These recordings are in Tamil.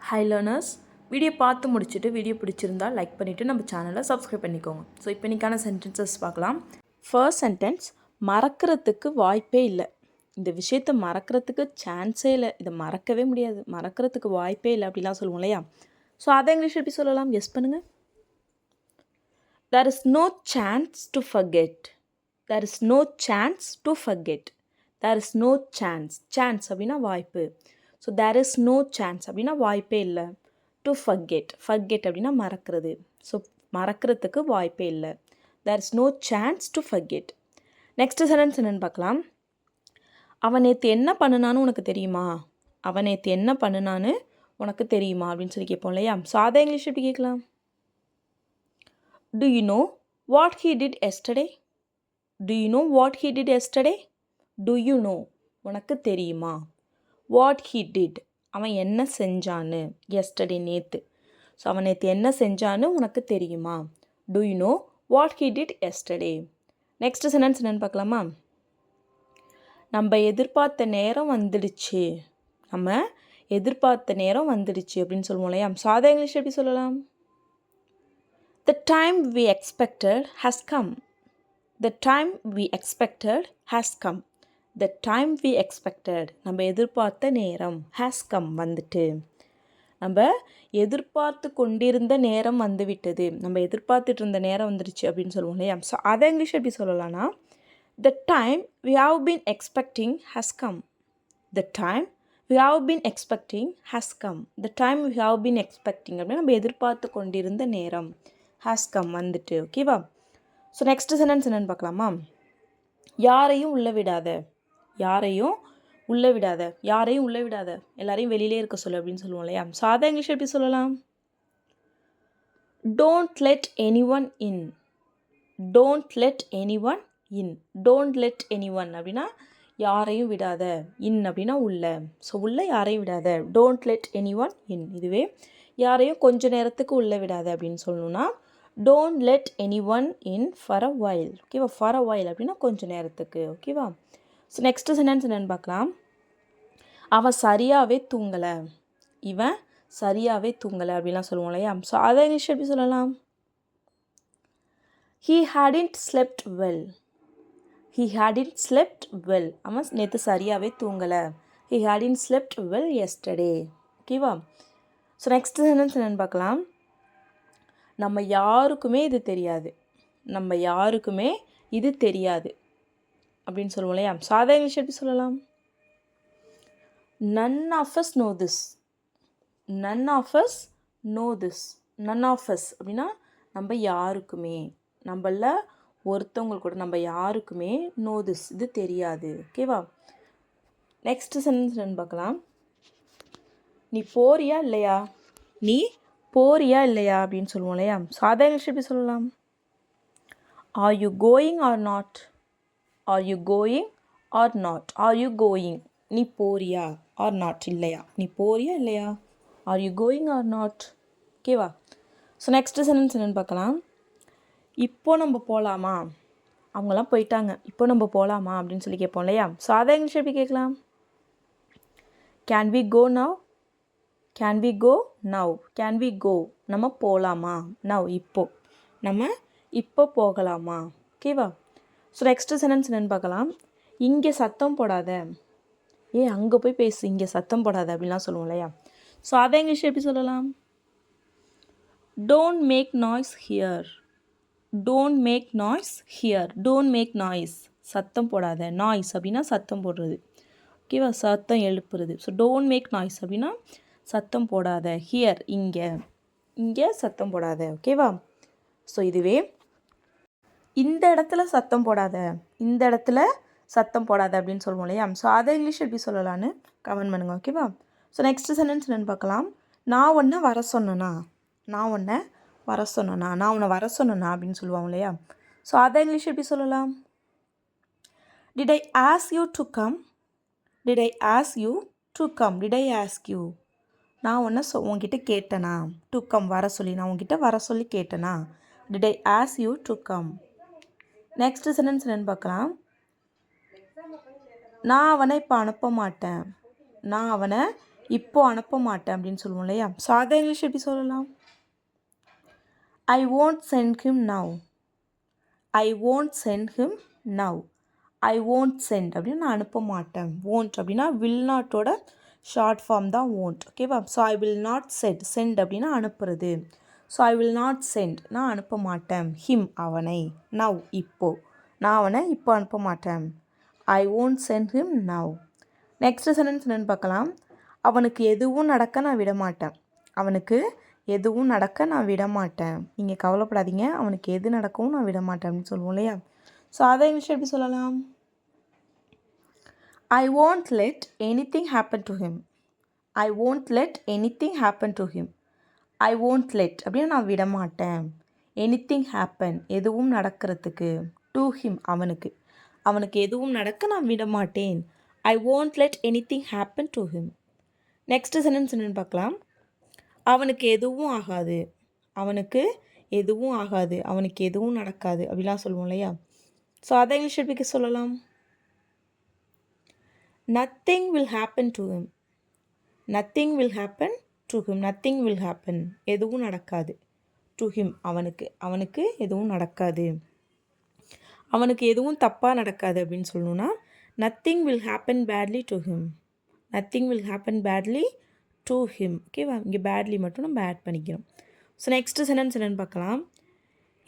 ஹாய் லேர்னர்ஸ், வீடியோ பார்த்து முடிச்சுட்டு வீடியோ பிடிச்சிருந்தா லைக் பண்ணிவிட்டு நம்ம சேனலை சப்ஸ்கிரைப் பண்ணிக்கோங்க. ஸோ இப்போ இன்றைக்கான சென்டென்சஸ் பார்க்கலாம். ஃபர்ஸ்ட் சென்டென்ஸ், மறக்கிறதுக்கு வாய்ப்பே இல்லை. இந்த விஷயத்தை மறக்கிறதுக்கு சான்ஸே இல்லை, இதை மறக்கவே முடியாது, மறக்கிறதுக்கு வாய்ப்பே இல்லை அப்படிலாம் சொல்லுவோம் இல்லையா? ஸோ அதை இங்கிலீஷ் எப்படி சொல்லலாம்? எஸ் பண்ணுங்கள். There is no chance to forget. There is no chance to forget. There is no chance. Chance அப்படின்னா வாய்ப்பு. So there is no chance அப்படின்னா வாய்ப்பே இல்லை. To forget. Forget அப்படின்னா மறக்கிறது. ஸோ மறக்கிறதுக்கு வாய்ப்பே இல்லை. There is no chance to forget. Next sentence என்னென்னு பார்க்கலாம். அவன் நேற்று என்ன பண்ணுனான்னு உனக்கு தெரியுமா? அவன் நேற்று என்ன பண்ணுனான்னு உனக்கு தெரியுமா அப்படின்னு சொல்லி கேட்போம் இல்லையா? ஸோ அதை இங்கிலீஷ் எப்படி கேட்கலாம்? Do you know what he did yesterday? Do you know what he did yesterday? Do you know? உனக்கு தெரியுமா? What he did. அவன் என்ன செஞ்சான்னு. Yesterday நேற்று. ஸோ அவன் நேற்று என்ன செஞ்சான்னு உனக்கு தெரியுமா? Do you know what he did yesterday? Next sentence என்னென்னு பார்க்கலாமா? நம்ம எதிர்பார்த்த நேரம் வந்துடுச்சு. நம்ம எதிர்பார்த்த நேரம் வந்துடுச்சு அப்படின்னு சொல்லுவோம் இல்லையா? ஸோ அதை இங்கிலீஷ் எப்படி சொல்லலாம்? The time we expected has come. The time we expected has come. The time we expected. நம்ம எதிர்பார்த்த நேரம் has come வந்துட்டு. நம்ம எதிர்பார்த்து கொண்டிருந்த நேரம் வந்து விட்டது. நம்ம எதிர்பார்த்துட்டு இருந்த நேரம் வந்துடுச்சு அப்படின்னு சொல்லுவோம் இல்லையா? ஸோ அதை இங்கிலீஷ் எப்படி சொல்லலாம்னா, The time we have been expecting has come. The time we have been expecting has come. The time we have been expecting அப்படின்னா நம்ம எதிர்பார்த்து கொண்டிருந்த நேரம் has come வந்துட்டு. ஓகேவா? ஸோ நெக்ஸ்ட் சென்டென்ஸ் என்னென்னு பார்க்கலாமா? யாரையும் உள்ள விடாத. யாரையும் உள்ளே விடாத. யாரையும் உள்ளே விடாத, எல்லாரையும் வெளியிலே இருக்க சொல்லு அப்படின்னு சொல்லுவோம் இல்லையா? ஸோ அதை இங்கிலீஷ் எப்படி சொல்லலாம்? Don't let anyone in. Don't let anyone in. Don't let anyone அப்படின்னா யாரையும் விடாத. இன் அப்படின்னா உள்ள. ஸோ உள்ளே யாரையும் விடாத. Don't let anyone in. இதுவே யாரையும் கொஞ்ச நேரத்துக்கு உள்ளே விடாத அப்படின்னு சொல்லணும்னா Don't let anyone in for a while. ஓகேவா? For a while அப்படின்னா கொஞ்ச நேரத்துக்கு. ஓகேவா? ஸோ நெக்ஸ்ட் சென்டென்ஸ் என்னென்னு பார்க்கலாம். அவன் சரியாகவே தூங்கலை. இவன் சரியாகவே தூங்கலை அப்படின்லாம் சொல்லுவோம் இல்லையா? ஸோ அதை இங்கிலீஷ் எப்படி சொல்லலாம்? He hadn't slept well. He hadn't slept well. அவன் நேற்று சரியாகவே தூங்கலை. He hadn't slept well yesterday. ஓகேவா? ஸோ நெக்ஸ்ட் சென்டென்ஸ் என்னென்னு பார்க்கலாம். நம்ம யாருக்குமே இது தெரியாது. நம்ம யாருக்குமே இது தெரியாது அப்படின்னு சொல்லுவோம் இல்லையா? ஸோ அதை இங்கிலீஷ் எப்படி சொல்லலாம்? None of us know this. None of us know this. None of us அப்படின்னா நம்ம யாருக்குமே, நம்மள ஒருத்தவங்களுக்கு கூட நம்ம யாருக்குமே know this இது தெரியாது. ஓகேவா? நெக்ஸ்ட் சென்டென்ஸ் என்னன்னு பார்க்கலாம். நீ போறியா இல்லையா? நீ போறியா இல்லையா அப்படின்னு சொல்லுவோம் இல்லையா? ஸோ அதை இங்கிலீஷ் எப்படி சொல்லலாம்? Are you going or not? Are you going or not? Are you going? நீ போறியா or not? இல்லையா? நீ போறியா இல்லையா? Are you going or not? ஓகேவா? ஸோ நெக்ஸ்ட் சென்டென்ஸ் என்னென்னு பார்க்கலாம். இப்போ நம்ம போகலாமா? அவங்களாம் போயிட்டாங்க, இப்போ நம்ம போகலாமா அப்படின்னு சொல்லி கேட்போம் இல்லையா? ஸோ அதை இங்கிலீஷ் எப்படி கேட்கலாம்? Can we go now? Can we go now? Can we go? நம்ம போகலாமா? now இப்போ. நம்ம இப்போ போகலாமா? ஓகேவா? ஸோ நெக்ஸ்ட் சென்டென்ஸ் என்னென்னு பார்க்கலாம். இங்கே சத்தம் போடாத. அங்கே போய் பேசு, இங்கே சத்தம் போடாத அப்படின்லாம் சொல்லுவோம் இல்லையா? ஸோ அதை இங்கிலீஷ் எப்படி சொல்லலாம்? Don't make noise here. Don't make noise here. Don't make noise. சத்தம் போடாத. நாய்ஸ் அப்படின்னா சத்தம் போடுறது. ஓகேவா? சத்தம் எழுப்புறது. ஸோ don't make noise அப்படின்னா சத்தம் போடாத. ஹியர் இங்கே, இங்கே சத்தம் போடாத. ஓகேவா? ஸோ இதுவே இந்த இடத்துல சத்தம் போடாத, இந்த இடத்துல சத்தம் போடாத அப்படின்னு சொல்லுவோம் இல்லையா? ஸோ அதை இங்கிலீஷ் எப்படி சொல்லலான்னு கமெண்ட் பண்ணுங்கள். ஓகேவா? ஸோ நெக்ஸ்ட் சென்டென்ஸ் என்னென்னு பார்க்கலாம். நான் உன்னை வர சொன்னேனா? நான் உன்னை வர சொன்னேனா? நான் உன்னை வர சொன்னேனா அப்படின்னு சொல்லுவாங்க இல்லையா? ஸோ அதை இங்கிலீஷ் எப்படி சொல்லலாம்? Did I ask you to come? Did I ask you to come? Did I ask you? நான் உன்னை உன்கிட்ட கேட்டேனா? டு கம் வர சொல்லி, நான் உன்கிட்ட வர சொல்லி கேட்டேனா? Did I ask you to come? Next sentence என்னென்னு பார்க்கலாம். நான் அவனை இப்போ அனுப்ப மாட்டேன். நான் அவனை இப்போ அனுப்ப மாட்டேன் அப்படின்னு சொல்லுவோம் இல்லையா? ஸோ அதை இங்கிலீஷ் எப்படி சொல்லலாம்? ஐ won't send him now. I won't send him now. I won't send அப்படின்னு நான் அனுப்ப மாட்டேன். won't அப்படின்னா will notோட ஷார்ட் ஃபார்ம் தான் won't. ஓகேவா? So I will not send அப்படின்னா அனுப்புறது. So I will not send நான் அனுப்ப மாட்டேன். him அவனை. now இப்போ நான் அவனை இப்போ அனுப்ப மாட்டேன். ஐ won't send him now. Next sentence என்னென்னு பார்க்கலாம். அவனுக்கு எதுவும் நடக்க நான் விட மாட்டேன். அவனுக்கு எதுவும் நடக்க நான் விட மாட்டேன். நீங்கள் கவலைப்படாதீங்க, அவனுக்கு எது நடக்கவும் நான் விட மாட்டேன் அப்படின்னு சொல்லுவோம் இல்லையா? ஸோ அதை இங்கிலீஷ் எப்படி சொல்லலாம்? ஐ won't let anything happen to him. I won't let anything happen to him. I won't let அப்படின்னா நான் விட மாட்டேன். anything happen எதுவும் நடக்கிறதுக்கு. to him அவனுக்கு. அவனுக்கு எதுவும் நடக்க நான் விட மாட்டேன். ஐ won't let anything happen to him. Next sentence என்னென்னு பார்க்கலாம். அவனுக்கு எதுவும் ஆகாது. அவனுக்கு எதுவும் ஆகாது. அவனுக்கு எதுவும் நடக்காது அப்படிலாம் சொல்லுவோம் இல்லையா? ஸோ அதை இங்கிலீஷ் எப்படி சொல்லலாம்? Nothing will happen to him. Nothing will happen to him. Nothing will happen எதுவும் நடக்காது. டு ஹிம் அவனுக்கு. அவனுக்கு எதுவும் நடக்காது. அவனுக்கு எதுவும் தப்பாக நடக்காது அப்படின்னு சொல்லணும்னா nothing will happen badly to him. Nothing will happen badly to him. ஓகேவா? இங்கே பேட்லி மட்டும் நம்ம ஆட் பண்ணிக்கிறோம். ஸோ நெக்ஸ்ட்டு சென்டென்ஸ் என்னென்னு பார்க்கலாம்.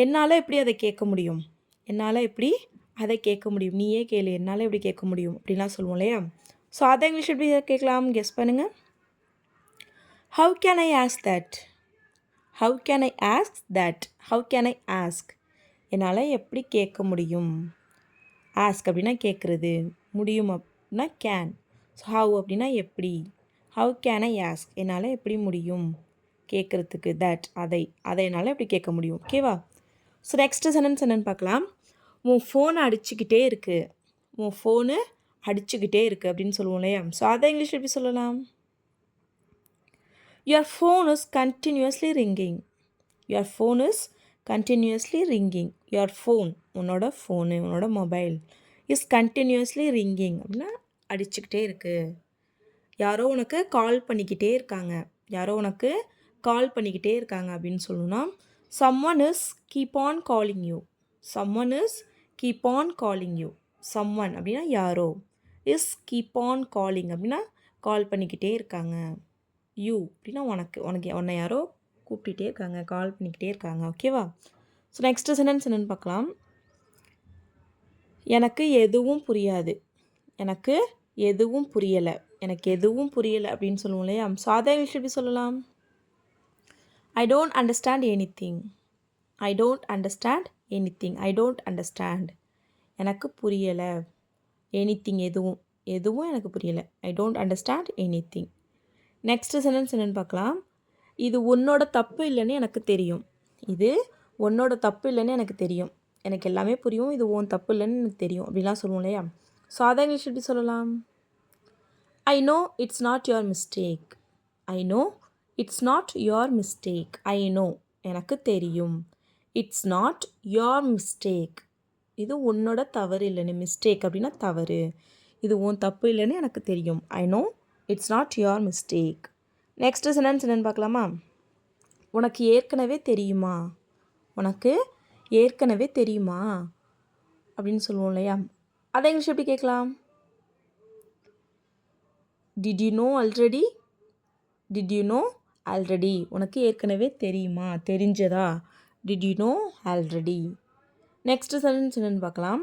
என்னால் எப்படி அதை கேட்க முடியும்? என்னால் எப்படி அதை கேட்க முடியும்? நீயே கேளு, என்னால் எப்படி கேட்க முடியும் அப்படின்லாம் சொல்லுவோம் இல்லையா? ஸோ அதை இங்கிலீஷ் எப்படி கேட்கலாம்? கெஸ் பண்ணுங்கள். How can I ask that? How can I ask that? How can I ask என்னால் எப்படி கேட்க முடியும்? ஆஸ்க் அப்படின்னா கேட்குறது, முடியும் அப்படின்னா கேன். ஸோ ஹவ் அப்படின்னா எப்படி. ஹவு கேன் ஐ ஆஸ்க் என்னால் எப்படி முடியும் கேட்குறதுக்கு. தட் அதை என்னால் எப்படி கேட்க முடியும். ஓகேவா? ஸோ நெக்ஸ்ட்டு சென்டென்ஸ் என்னென்னு பார்க்கலாம். உன் ஃபோனை அடிச்சுக்கிட்டே இருக்குது. உன் ஃபோனு அடிச்சுக்கிட்டே இருக்குது அப்படின்னு சொல்லுவோம் இல்லையா? ஸோ அதை இங்கிலீஷ் எப்படி சொல்லலாம்? Your phone is continuously ringing. Your phone is continuously ringing. Your phone உன்னோட ஃபோனு, உன்னோட மொபைல் இஸ் கண்டினியூஸ்லி ரிங்கிங் அப்படின்னா அடிச்சுக்கிட்டே இருக்குது. யாரோ உனக்கு கால் பண்ணிக்கிட்டே இருக்காங்க. யாரோ உனக்கு கால் பண்ணிக்கிட்டே இருக்காங்க அப்படின்னு சொல்லணும்னா someone is keep on calling you. someone is keep on calling you. someone அப்படின்னா யாரோ. is keep on calling அப்படின்னா கால் பண்ணிக்கிட்டே இருக்காங்க. you அப்படின்னா உன்னை யாரோ கூப்பிட்டுட்டே இருக்காங்க, கால் பண்ணிக்கிட்டே இருக்காங்க. ஓகேவா? ஸோ நெக்ஸ்ட்டு சென்டென்ஸ் என்னென்னு பார்க்கலாம். எனக்கு எதுவும் புரியாது. எனக்கு எதுவும் புரியலை. எனக்கு எதுவும் புரியலை அப்படின்னு சொல்லுவோம் இல்லையா? ஸோ அதை இங்கிலீஷ் எப்படி சொல்லலாம்? I don't understand anything. I don't understand anything. I don't understand எனக்கு புரியலை. எனிதிங் எதுவும் எனக்கு புரியலை. I don't understand anything. Next sentence என்னென்னு பார்க்கலாம். இது உன்னோட தப்பு இல்லைன்னு எனக்கு தெரியும். இது உன்னோட தப்பு இல்லைன்னு எனக்கு தெரியும். எனக்கு எல்லாமே புரியும், இது உன் தப்பு இல்லைன்னு எனக்கு தெரியும் அப்படிலாம் சொல்லுவோம் இல்லையா? ஸோ அதை இங்கிலீஷ் எப்படி சொல்லலாம்? I know it's not your mistake. I know it's not your mistake. I know எனக்கு தெரியும். இட்ஸ் நாட் யுவர் மிஸ்டேக் இது உன்னோட தவறு இல்லைன்னு. மிஸ்டேக் அப்படின்னா தவறு. இது உன் தப்பு இல்லைன்னு எனக்கு தெரியும். I know it's not your mistake. Next sentence என்னென்னு பார்க்கலாமா? உனக்கு ஏற்கனவே தெரியுமா? உனக்கு ஏற்கனவே தெரியுமா அப்படின்னு சொல்லுவோம் இல்லையா? அதை இங்கிலீஷ் எப்படி கேட்கலாம்? Did you know already? Did you know already உனக்கு ஏற்கனவே தெரியுமா, தெரிஞ்சதா? Did you know already. Next sentence என்னென்னு பார்க்கலாம்.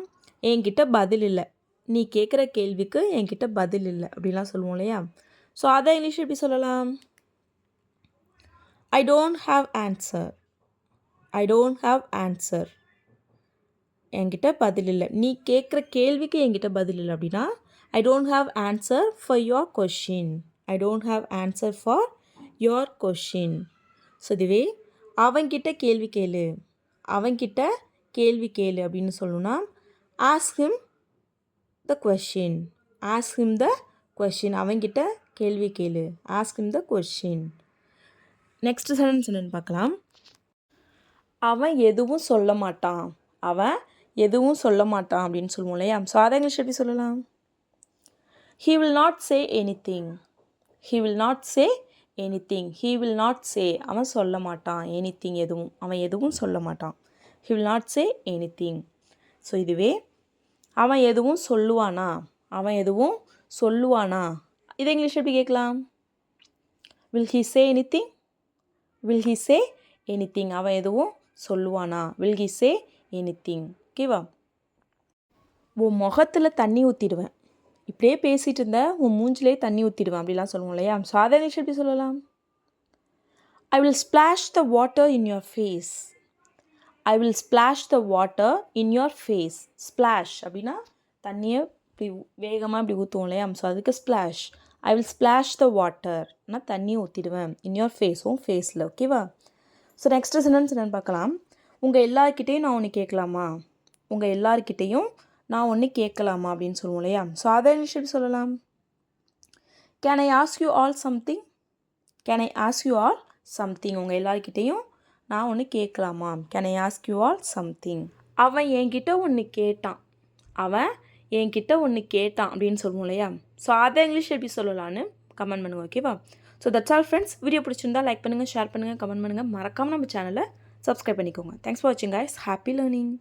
என்கிட்ட பதில் இல்லை. நீ கேட்குற கேள்விக்கு என்கிட்ட பதில் இல்லை அப்படிலாம் சொல்லுவோம் இல்லையா? ஸோ அதை இங்கிலீஷ் எப்படி சொல்லலாம்? I don't have answer. I don't have answer என்கிட்ட பதில் இல்லை. நீ கேட்குற கேள்விக்கு என்கிட்ட பதில் இல்லை அப்படின்னா I don't have answer for your question. I don't have answer for your question. So இதுவே அவன்கிட்ட கேள்வி கேளு. அவன்கிட்ட கேள்வி கேளு அப்படின்னு சொல்லணும்னா ask him the question. Ask him the question. அவன்கிட்ட கேள்வி கேளு. Ask him the question. Next sentence என்னென்னு பார்க்கலாம். அவன் எதுவும் சொல்ல மாட்டான். அவன் எதுவும் சொல்ல மாட்டான் அப்படின்னு சொல்லுவோம் இல்லையா? ஸோ அதை இங்கிலீஷ் எப்படி சொல்லலாம்? He will not say anything. he will not say anything. he will not say அவன் சொல்ல மாட்டான் anything எதுவும் அவன் எதுவும் சொல்ல மாட்டான். he will not say anything. So இதுவே அவன் எதுவும் சொல்லுவானா அவன் எதுவும் சொல்லுவானா இதை இங்கிலீஷ் எப்படி கேட்கலாம்? will he say anything? will he say anything? அவன் எதுவும் சொல்லுவானா will he say anything? ஓகேவா? உன் முகத்தில் தண்ணி ஊற்றிடுவேன். இப்படியே பேசிகிட்டு இருந்த உன் மூஞ்சிலே தண்ணி ஊற்றிடுவேன் அப்படிலாம் சொல்லுவோம் இல்லையா? ஸோ அதை இங்கிலீஷ் எப்படி சொல்லலாம்? I will splash the water in your face. I will splash the water in your face. Splash அப்படின்னா தண்ணியை இப்படி வேகமாக இப்படி ஊற்றுவோம் இல்லையா? ஸோ அதுக்கு splash. I will splash the water. நான் தண்ணியை ஊற்றிடுவேன் in your face. உன் ஃபேஸில். ஓகேவா? ஸோ நெக்ஸ்ட் சென்டென்ஸ் என்னென்னு பார்க்கலாம். உங்கள் எல்லார்கிட்டையும் நான் ஒன்று கேட்கலாமா? உங்கள் எல்லார்கிட்டையும் நான் ஒன்று கேட்கலாமா அப்படின்னு சொல்லுவோம் இல்லையா? ஸோ அதை இங்கிலீஷ் எப்படி சொல்லலாம்? Can I ask you all something? Can I ask you all something? உங்கள் எல்லார்கிட்டையும் நான் ஒன்று கேட்கலாமா? Can I ask you all something? அவன் என்கிட்ட ஒன்று கேட்டான். அவன் என்கிட்ட ஒன்று கேட்டான் அப்படின்னு சொல்லுவோம் இல்லையா? ஸோ அதை இங்கிலீஷ் எப்படி சொல்லலான்னு கமெண்ட் பண்ணுங்கள். ஓகேவா? So that's all friends. Video பிடிச்சிருந்தா லைக் பண்ணுங்கள், ஷேர் பண்ணுங்கள், கமெண்ட் பண்ணுங்கள். மறக்காமல் நம்ம சேனலை சப்ஸ்கிரைப் பண்ணிக்கோங்க. தேங்க்ஸ் ஃபார் வாட்சிங் கைஸ். Happy learning.